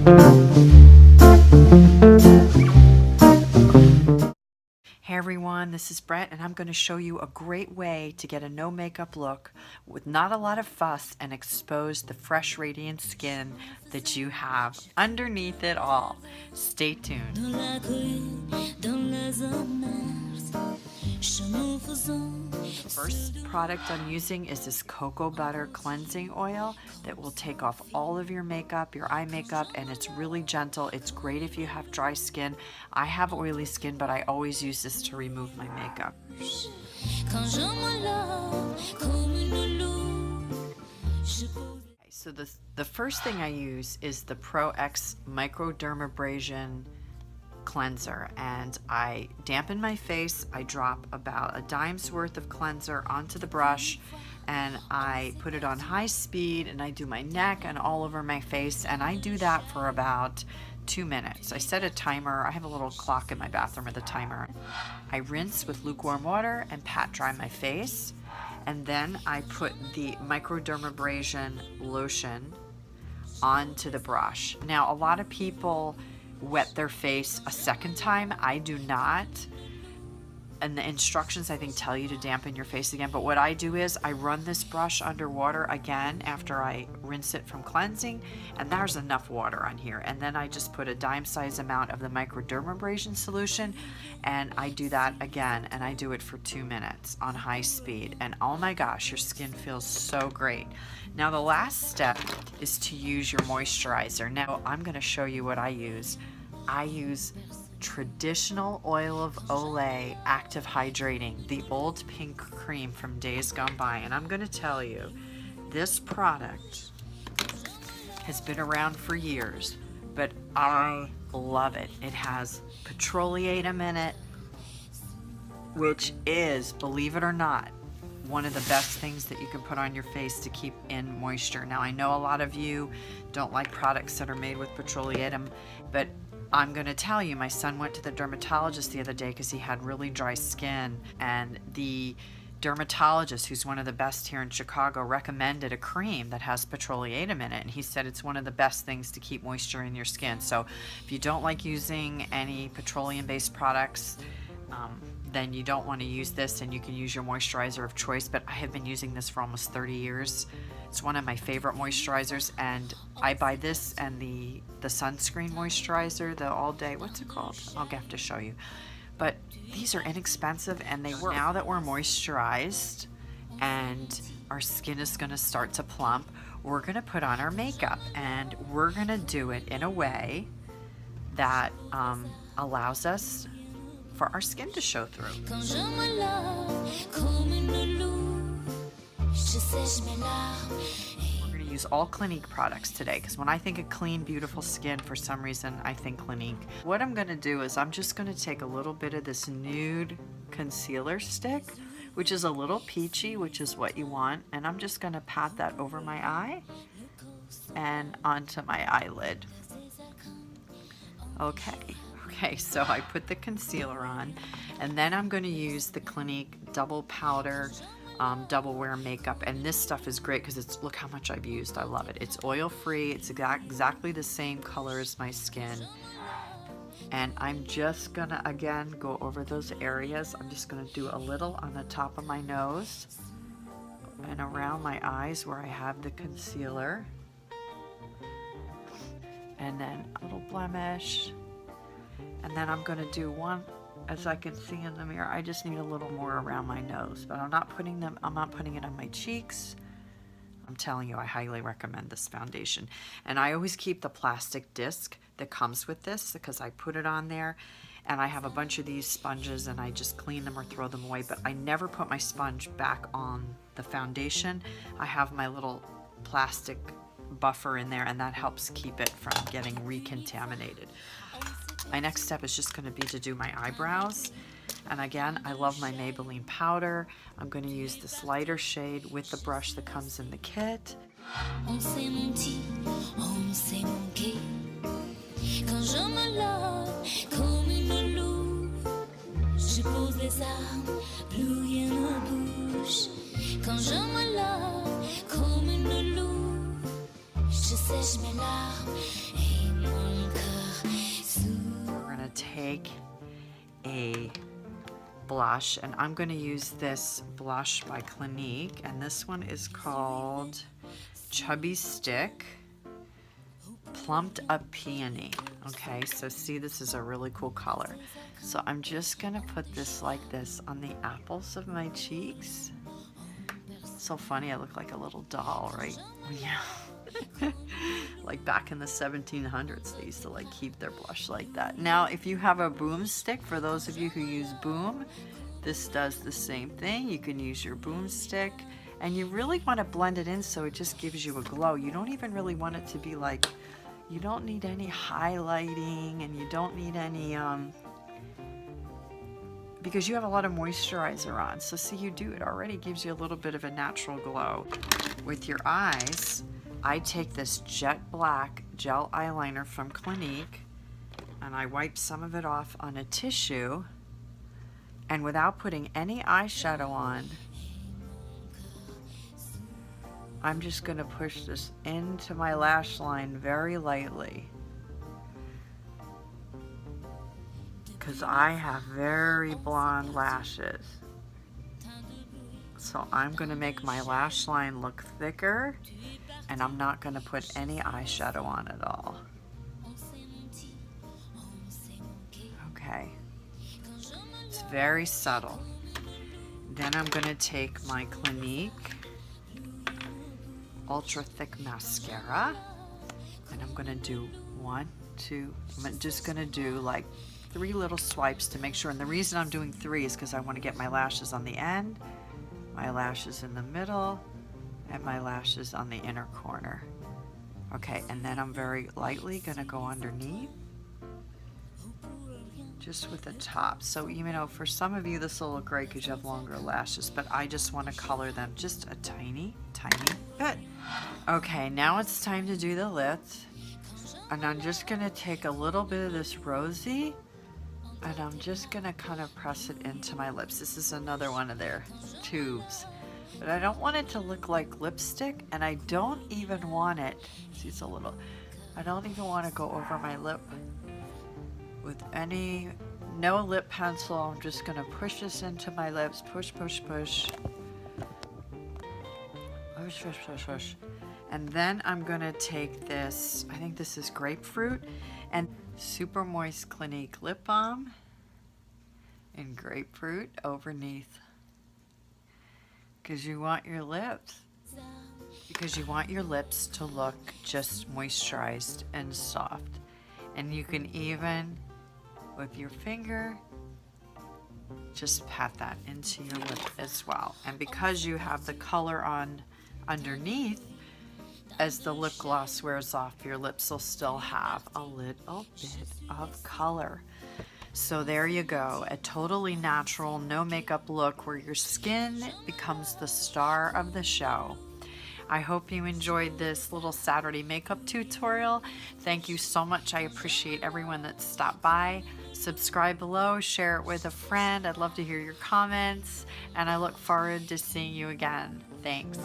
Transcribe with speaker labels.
Speaker 1: Hey everyone, this is Brett and I'm going to show you a great way to get a no makeup look with not a lot of fuss and expose the fresh radiant skin that you have underneath it all. Stay tuned. The first product I'm using is this cocoa butter cleansing oil that will take off all of your makeup, your eye makeup, and it's really gentle. It's great if you have dry skin. I have oily skin, but I always use this to remove my makeup. So the first thing I use is the ProX Microdermabrasion cleanser, and I dampen my face. I drop about a dime's worth of cleanser onto the brush and I put it on high speed and I do my neck and all over my face, and I do that for about 2 minutes. I set a timer. I have a little clock in my bathroom with a timer. I rinse with lukewarm water and pat dry my face, and then I put the microdermabrasion lotion onto the brush. Now a lot of people wet their face a second time. I do not, and the instructions I think tell you to dampen your face again, but what I do is I run this brush under water again after I rinse it from cleansing, and there's enough water on here, and then I just put a dime size amount of the microdermabrasion solution and I do that again, and I do it for 2 minutes on high speed, and oh my gosh, your skin feels so great. Now the last step is to use your moisturizer. Now I'm going to show you what I use. I use traditional oil of Olay Active Hydrating, the old pink cream from days gone by, and I'm going to tell you, this product has been around for years, but I love it. It has petroleum in it, which is, believe it or not, one of the best things that you can put on your face to keep in moisture. Now I know a lot of you don't like products that are made with petroleum, but I'm going to tell you, my son went to the dermatologist the other day because he had really dry skin, and the dermatologist, who's one of the best here in Chicago, recommended a cream that has petroleum in it, and he said it's one of the best things to keep moisture in your skin. So if you don't like using any petroleum-based products, then you don't want to use this, and you can use your moisturizer of choice. But I have been using this for almost 30 years. It's one of my favorite moisturizers, and I buy this and the sunscreen moisturizer, the all day, what's it called? I'll have to show you. But these are inexpensive and they work. Now that we're moisturized and our skin is going to start to plump, we're going to put on our makeup, and we're going to do it in a way that allows us for our skin to show through. We're going to use all Clinique products today, because when I think of clean, beautiful skin, for some reason I think Clinique. What I'm going to do is I'm just going to take a little bit of this nude concealer stick, which is a little peachy, which is what you want, and I'm just going to pat that over my eye and onto my eyelid. Okay, so I put the concealer on, and then I'm going to use the Clinique double powder double wear makeup, and this stuff is great because it's, look how much I've used. I love it. It's oil free. It's exactly the same color as my skin, and I'm just gonna again go over those areas. I'm just gonna do a little on the top of my nose and around my eyes where I have the concealer, and then a little blemish. And then I'm going to do one, as I can see in the mirror, I just need a little more around my nose, but I'm not putting it on my cheeks. I'm telling you, I highly recommend this foundation. And I always keep the plastic disc that comes with this, because I put it on there, and I have a bunch of these sponges and I just clean them or throw them away, but I never put my sponge back on the foundation. I have my little plastic buffer in there, and that helps keep it from getting recontaminated. My next step is just going to be to do my eyebrows, and again, I love my Maybelline powder. I'm going to use this lighter shade with the brush that comes in the kit. We're gonna take a blush, and I'm going to use this blush by Clinique, and this one is called Chubby Stick Plumped Up Peony. Okay, so see, this is a really cool color. So I'm just going to put this like this on the apples of my cheeks. So funny, I look like a little doll, right? Yeah. Like back in the 1700s, they used to like keep their blush like that. Now, if you have a boomstick, for those of you who use boom, this does the same thing. You can use your boomstick, and you really want to blend it in so it just gives you a glow. You don't even really want it to be like, you don't need any highlighting, and you don't need any, because you have a lot of moisturizer on. So see, you do, it already gives you a little bit of a natural glow. With your eyes, I take this jet black gel eyeliner from Clinique, and I wipe some of it off on a tissue, and without putting any eyeshadow on, I'm just going to push this into my lash line very lightly, because I have very blonde lashes. So I'm going to make my lash line look thicker, and I'm not going to put any eyeshadow on at all. Okay. It's very subtle. Then I'm going to take my Clinique Ultra Thick Mascara, and I'm going to do I'm just going to do like 3 little swipes to make sure. And the reason I'm doing 3 is because I want to get my lashes on the end, my lashes in the middle, and my lashes on the inner corner. Okay, and then I'm very lightly going to go underneath, just with the top. So, you know, for some of you this will look great because you have longer lashes, but I just want to color them just a tiny bit. Okay, now it's time to do the lips, and I'm just going to take a little bit of this rosy, and I'm just going to kind of press it into my lips. This is another one of their tubes. But I don't want it to look like lipstick, and I don't even want it, see, it's a little, I don't even want to go over my lip with no lip pencil. I'm just going to push this into my lips, push, push, push. Push, push, push, push. And then I'm going to take this, I think this is grapefruit, and super moist Clinique lip balm and grapefruit overneath. Because you want your lips to look just moisturized and soft. And you can even, with your finger, just pat that into your lip as well. And because you have the color on underneath, as the lip gloss wears off, your lips will still have a little bit of color. So there you go, a totally natural, no makeup look where your skin becomes the star of the show. I hope you enjoyed this little Saturday makeup tutorial. Thank you so much. I appreciate everyone that stopped by. Subscribe below, share it with a friend. I'd love to hear your comments, and I look forward to seeing you again. Thanks.